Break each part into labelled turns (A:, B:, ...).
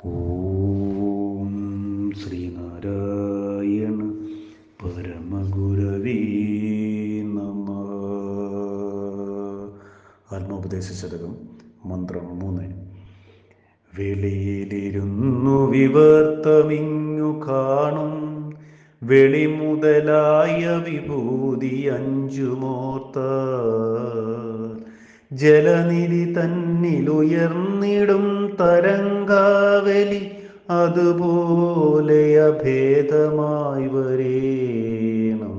A: ഓം ശ്രീനാരായണ പരമഗുരവേ നമഃ. ആത്മോപദേശ ശതകം, മന്ത്രം 3. വെളിയിലിരുന്നു വിവർത്തമിങ്ങു കാണും വെളിമുതലായ വിഭൂതി അഞ്ചുമോർത്ത ജലനിധി തന്നിലുയർന്നിടും തരംഗാവലി അതുപോലെ അഭേദമായി വരേണം.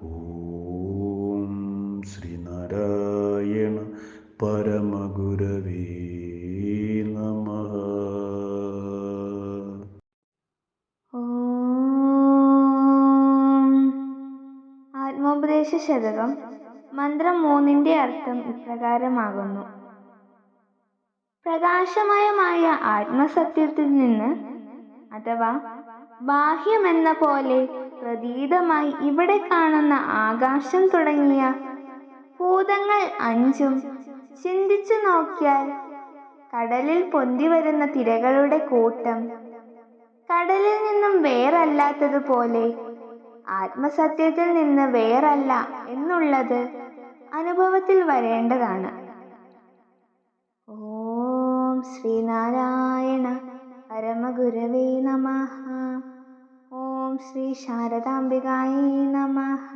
A: ഓം ശ്രീനാരായണ പരമഗുരവേ നമഃ.
B: ആത്മോപദേശ ശതകം മന്ത്രം 3 അർത്ഥം ഇപ്രകാരമാകുന്നു. പ്രകാശമയമായ ആത്മസത്യത്തിൽ നിന്ന് അഥവാ ബാഹ്യമെന്ന പോലെ പ്രതീതമായി ഇവിടെ കാണുന്ന ആകാശം തുടങ്ങിയ ഭൂതങ്ങൾ 5 ചിന്തിച്ചു നോക്കിയാൽ കടലിൽ പൊന്തിവരുന്ന തിരകളുടെ കൂട്ടം കടലിൽ നിന്നും വേറല്ലാത്തതുപോലെ ആത്മസത്യത്തിൽ നിന്ന് വേറല്ല എന്നുള്ളത് അനുഭവത്തിൽ വരേണ്ടതാണ്. ഓം ശ്രീനാരായണ പരമഗുരവേ നമഃ. ഓം ശ്രീ ശാരദാംബികായൈ നമഃ.